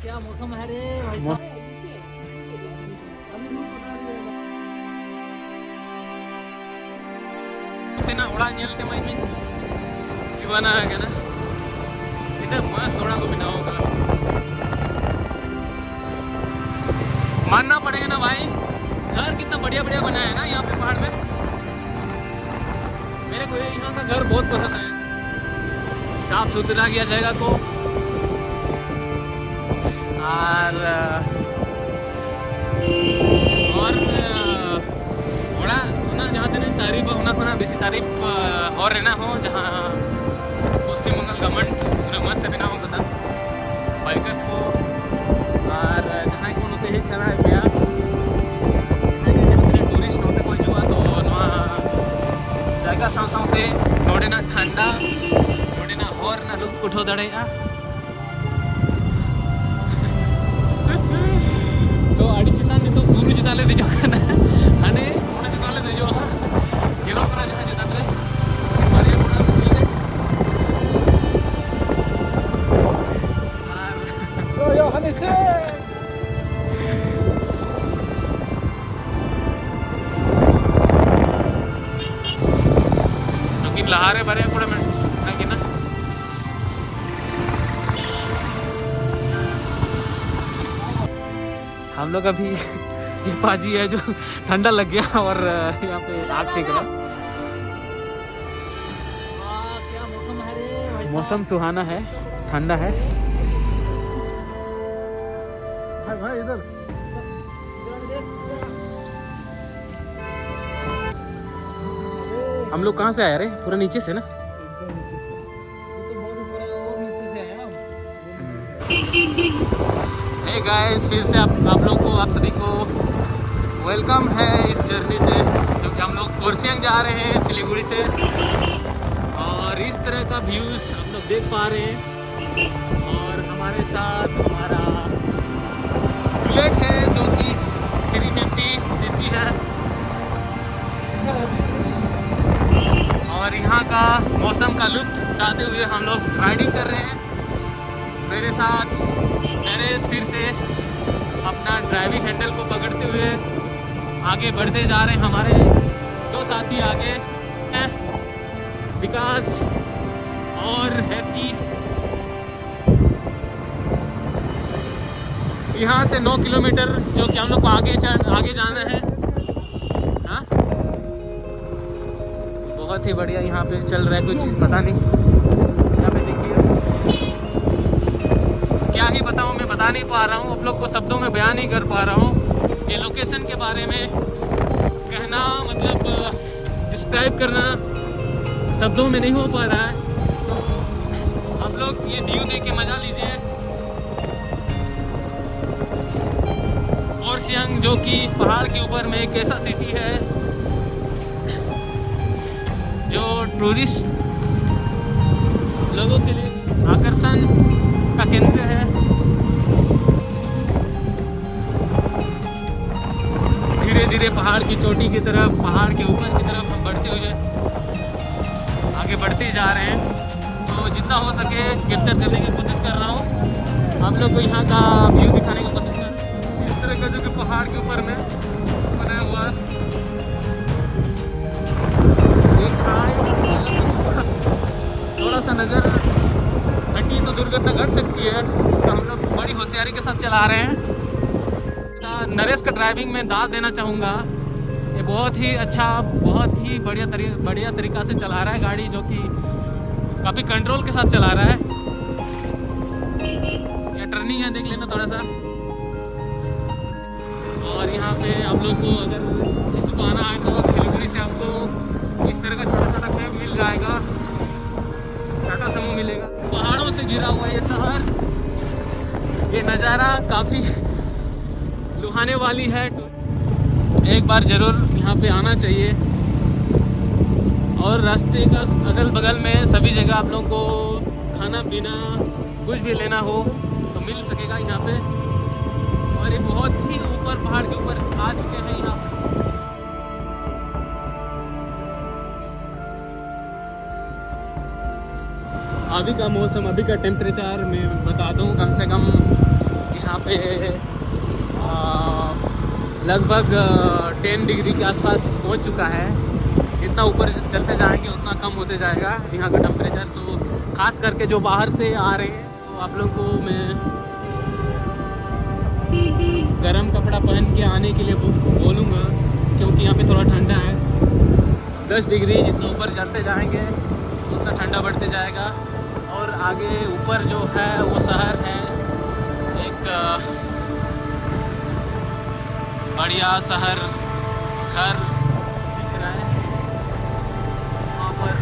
क्या मौसम है रे भाई साहब। तेना ओड़ा ñelte mai min gimana kan kita मस्त थोड़ा को बनाओ का मानना पड़ेगा ना भाई। घर कितना बढ़िया बढ़िया बनाया है ना यहाँ पे पहाड़ में। मेरे को यहाँ का घर बहुत पसंद है। साफ सुथरा किया जाएगा तो और थोड़ा होना जहाँ दिन तारीफ होना होना बेसी तारीफ और रहना हो जहाँ पश्चिम बंगाल गवर्नमेंट पूरे मस्त बिना हो कदा बाइकर्स को और जहाँ को होते हैं सारा गया टूरिस्ट होते कोई जुआ तो जगह साव सावते नोडेना ठंडा नोडेना हॉर ना लुफ्त उठो दड़ेगा तो आड़ी चितान नितो बुरु चिताले दे जोखाना हाने ओना चिताले दे जो गेलो करा जहां चिताले मारे पुरा सुनीले तो यो हनी से लेकिन लहारे भरे पूरा में आगे ना हम लोग अभी ये पाजी है जो ठंडा लग गया और यहाँ पे आग सेक रहा। क्या मौसम है रे भाई साहब। मौसम सुहाना है, ठंडा है। भाई इधर हम लोग कहाँ से आए रे? पूरा नीचे से ना? एकदम नीचे से। ये तो बहुत ऊपर है और नीचे से आया हम। हे गाइस, फिर से आप लोग को आप सभी को वेलकम है इस जर्नी पे जो कि हम लोग कोरसियांग जा रहे हैं सिलीगुड़ी से। और इस तरह का व्यूज हम लोग देख पा रहे हैं और हमारे साथ हमारा बुलेट है जो कि 350 सीसी है और यहाँ का मौसम का लुत्फ उठाते हुए हम लोग राइडिंग कर रहे हैं। मेरे साथ नरेश फिर से अपना ड्राइविंग हैंडल को पकड़ते हुए आगे बढ़ते जा रहे हैं। हमारे दो साथी आगे हैं, विकास और हैप्पी। यहाँ से 9 किलोमीटर जो कि हम लोग को आगे जाना है। हाँ, बहुत ही बढ़िया यहाँ पे चल रहा है, कुछ पता नहीं। यहाँ पे देखिए क्या ही बताऊँ, मैं बता नहीं पा रहा हूँ, आप लोग को शब्दों में बयान नहीं कर पा रहा हूँ। ये लोकेशन के बारे में कहना मतलब डिस्क्राइब करना शब्दों में नहीं हो पा रहा है। तो आप लोग ये व्यू देख के मज़ा लीजिए। कोरसियांग जो कि पहाड़ के ऊपर में एक ऐसा सिटी है जो टूरिस्ट लोगों के लिए आकर्षण का केंद्र है। धीरे धीरे पहाड़ की चोटी की तरफ, पहाड़ के ऊपर की तरफ हम बढ़ते हुए आगे बढ़ते जा रहे हैं। तो जितना हो सके कैप्चर करने की कोशिश कर रहा हूँ, आप लोग को यहाँ का व्यू दिखाने की कोशिश कर रहा हूँ। इस तरह का जो कि पहाड़ के ऊपर में बनाया हुआ है, एक थोड़ा सा नज़र हटी तो दुर्घटना घट सकती है। तो हम लोग बड़ी होशियारी के साथ चला रहे हैं। नरेश का ड्राइविंग में दाद देना चाहूँगा। ये बहुत ही अच्छा, बहुत ही बढ़िया तरीक़ा से चला रहा है गाड़ी, जो कि काफ़ी कंट्रोल के साथ चला रहा है। ये टर्निंग है, देख लेना थोड़ा सा। और यहाँ पे आप लोग को अगर किसी को आना है तो सिलीगुड़ी से आपको इस तरह का छोटा छोटा कैब मिल जाएगा, टाटा समूह मिलेगा। पहाड़ों से घिरा हुआ ये शहर, ये नज़ारा काफ़ी लुभाने वाली है। एक बार ज़रूर यहाँ पे आना चाहिए। और रास्ते का अगल बगल में सभी जगह आप लोगों को खाना पीना कुछ भी लेना हो तो मिल सकेगा यहाँ पे। और ये बहुत ही ऊपर पहाड़ के ऊपर आ चुके हैं यहाँ। अभी का मौसम, अभी का टेम्परेचर मैं बता दूं, कम से कम यहाँ पे लगभग 10 डिग्री के आसपास पहुँच चुका है। जितना ऊपर चलते जाएंगे उतना कम होते जाएगा यहाँ का टेम्परेचर। तो खास करके जो बाहर से आ रहे हैं तो आप लोगों को मैं गर्म कपड़ा पहन के आने के लिए बोलूँगा, क्योंकि यहाँ पे थोड़ा ठंडा है। 10 डिग्री जितना ऊपर चलते जाएंगे उतना ठंडा बढ़ते जाएगा। और आगे ऊपर जो है वो शहर है, एक बढ़िया शहर घर दिख रहा है वहाँ पर।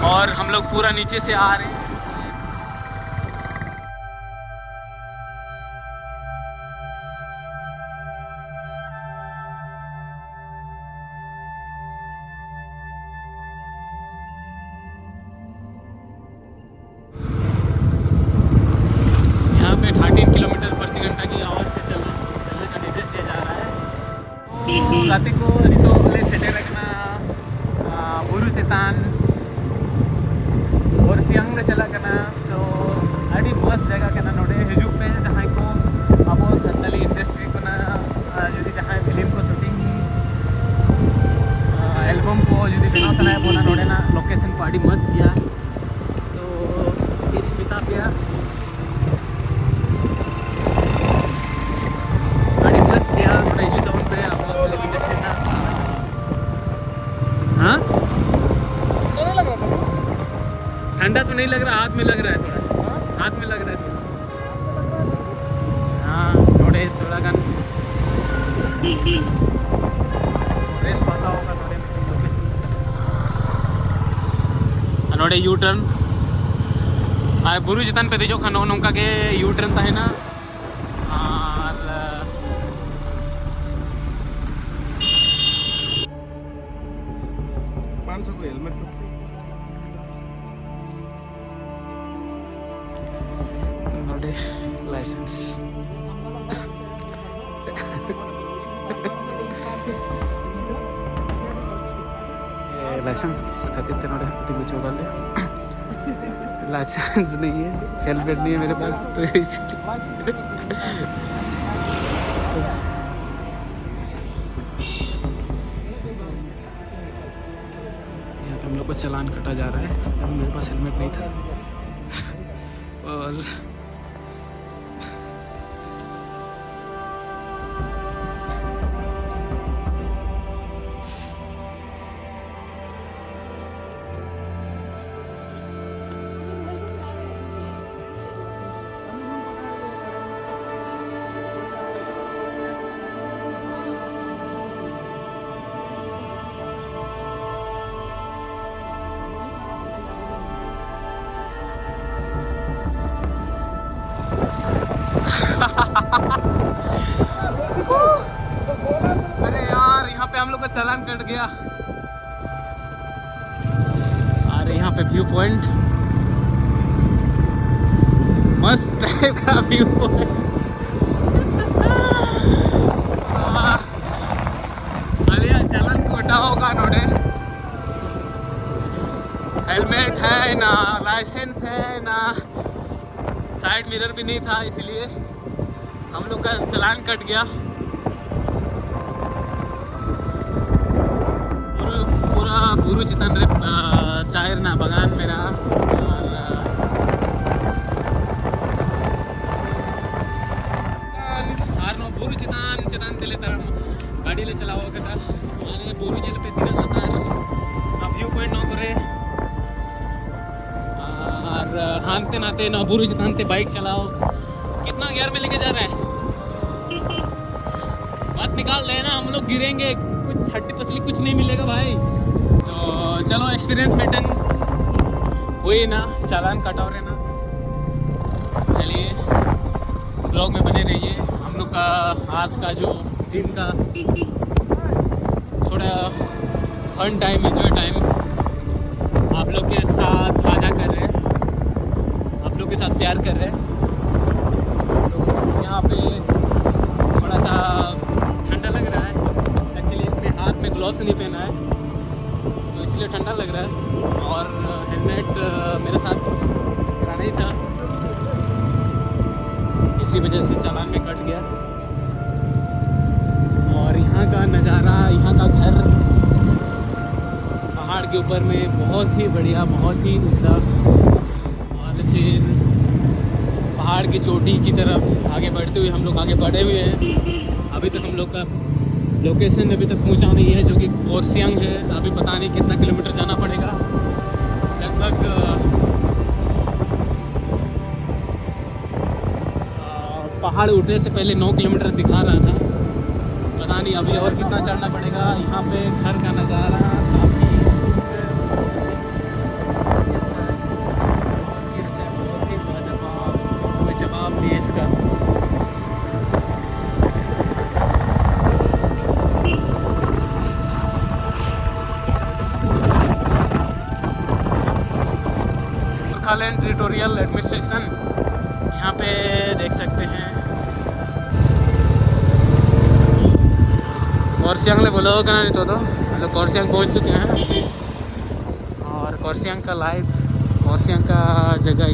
और हम लोग पूरा नीचे से आ रहे हैं। यहाँ पे 13 किलोमीटर प्रति घंटा की आवाज़ से चलने का निर्देश दिया जा रहा है। तो रात को तो बोले सेटे रखना बुरु चेतान और सियांग चला करना। तो अड़ी मस्त जगह करना नोडे हिजू पे जहाँ को अब सानी इंडस्ट्री को ना जुदी जहाँ फिल्म को शूटिंग एल्बम को जुदी बनाव सनाया बोला नोडे ना लोकेशन को अड़ी मस्त गया। तो चीज मिता गया अड़ी मस्त गया नोडे हिजू टाउन पे अब फिल्म इंडस्ट्री ना। हाँ ठंडा तो नहीं लग रहा, हाथ में लग रहा है थोड़ा, हाथ में लग रहा है थोड़ा। हाँ थोड़े थोड़ा गन रेस पता होगा थोड़े लोकेशन नोड़े यू टर्न आए बुरु चितान पे दीजो खानो नौका के यू टर्न तहना। और 500 को हेलमेट लाइसेंस लाइसेंस खातिर थे नोड़े टिंगू चौकाले लाइसेंस नहीं है, हेलमेट नहीं है मेरे पास, तो इसलिए यहाँ पे हम लोग को चालान कटा जा रहा है। मेरे पास हेलमेट नहीं था और अरे यार यहाँ पे हम लोग का चालान कट गया। अरे यहाँ पे व्यू पॉइंट मस्त टाइप का व्यू पॉइंट। अरे यार चालान कटा होगा नोड़े, हेलमेट है ना, लाइसेंस है ना, साइड मिरर भी नहीं था, इसलिए हम लोग का चालान कट गया। पूरा बुरु चितान रे चायर ना बगान मेरा। और नो बुरु चितान चले तरम गाड़ी ले चलाओ कता माने बुरु जेल पे तीन आता है व्यू पॉइंट नो करे। और हानते नाते ना बुरु चितान ते बाइक चलाओ। कितना गियर में लेके जा रहा है, बात निकाल रहे ना, हम लोग गिरेंगे, कुछ हट्टी पसली कुछ नहीं मिलेगा भाई। तो चलो एक्सपीरियंस मीटिंग हुई ना, चालान कटाओ रहे ना। चलिए ब्लॉग में बने रहिए। हम लोग का आज का जो दिन का थोड़ा फन टाइम, एंजॉय टाइम आप लोग के साथ साझा कर रहे हैं, आप लोग के साथ शेयर कर रहे हैं। यहाँ पे थोड़ा सा ठंडा लग रहा है। एक्चुअली अपने हाथ में ग्लव्स नहीं पहना है तो इसलिए ठंडा लग रहा है। और हेलमेट मेरे साथ नहीं था, इसी वजह से चालान में कट गया। और यहाँ का नज़ारा, यहाँ का घर पहाड़ के ऊपर में बहुत ही बढ़िया, बहुत ही उम्दा। और फिर पहाड़ की चोटी की तरफ आगे बढ़ते हुए हम लोग आगे बढ़े हुए हैं। अभी तक हम लोग का लोकेशन अभी तक पहुंचा नहीं है, जो कि कोर्सियांग है। अभी पता नहीं कितना किलोमीटर जाना पड़ेगा, लगभग पहाड़ उठने से पहले 9 किलोमीटर दिखा रहा था। पता नहीं अभी और कितना चढ़ना पड़ेगा। यहाँ पे घर का नज़ारा काफ़ी बहुत ही लाजवाब, कोई जवाब नहीं है इसका। नागालैंड टेरिटोरियल एडमिनिस्ट्रेशन यहाँ पे देख सकते हैं। कोर्सियांग ले बोलो क्या नहीं तो हम लोग कोर्सियांग पहुँच चुके हैं। और कोर्सियांग का लाइफ, कोर्सियांग का जगह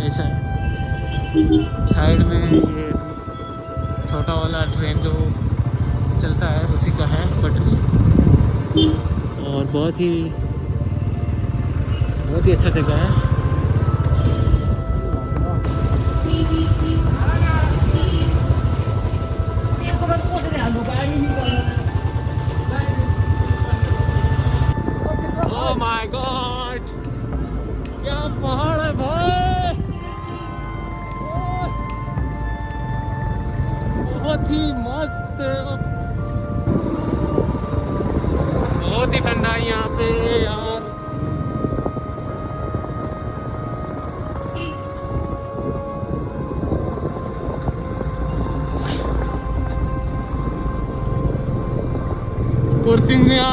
ऐसा है। साइड में ये छोटा वाला ट्रेन जो चलता है उसी का है पटरी। और बहुत ही अच्छा जगह है। Oh my God! क्या पहाड़ है भाई, बहुत ही मस्त, बहुत ही ठंडा है यहाँ पे यार। कोर्सिंगा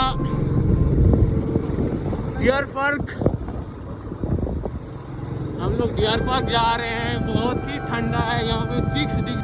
डियर पार्क, हम लोग डियर पार्क जा रहे हैं। बहुत ही ठंडा है यहाँ पे, 6 डिग्री।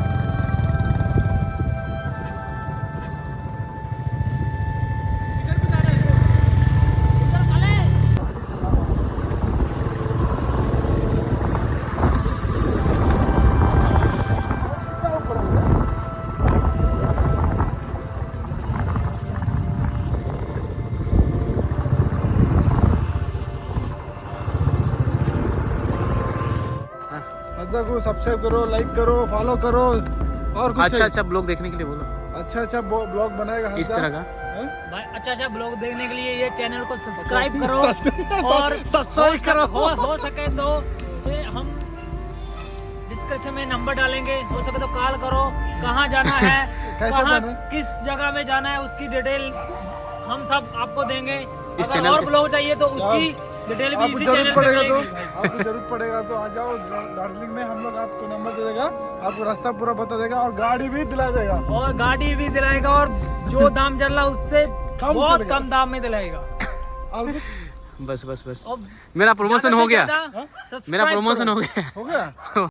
को सब्सक्राइब करो, लाइक करो, फॉलो करो और कुछ अच्छा ब्लॉग देखने के लिए बोलो। अच्छा ब्लॉग बनाएगा इस तरह का भाई। अच्छा ब्लॉग देखने के लिए ये चैनल को सब्सक्राइब करो और सब्सक्राइब करो। हो सके तो हम डिस्क्रिप्शन में नंबर डालेंगे, हो सके तो कॉल करो। कहाँ जाना है, कहाँ किस जगह में जाना है, उसकी डिटेल हम सब आपको देंगे। अगर और ब्लॉग चाहिए तो उसकी डिटेल भी इसी चैनल पे मिलेगी। आपको जरूरत पड़ेगा तो आ जाओ दार्जिलिंग में, हम लोग आपको नंबर दे देगा, आपको रास्ता पूरा बता देगा और गाड़ी भी दिला देगा। और गाड़ी भी दिलाएगा और जो दाम चल रहा उससे बहुत कम दाम में दिलाएगा। और कुछ बस मेरा प्रमोशन हो गया, मेरा प्रमोशन हो गया।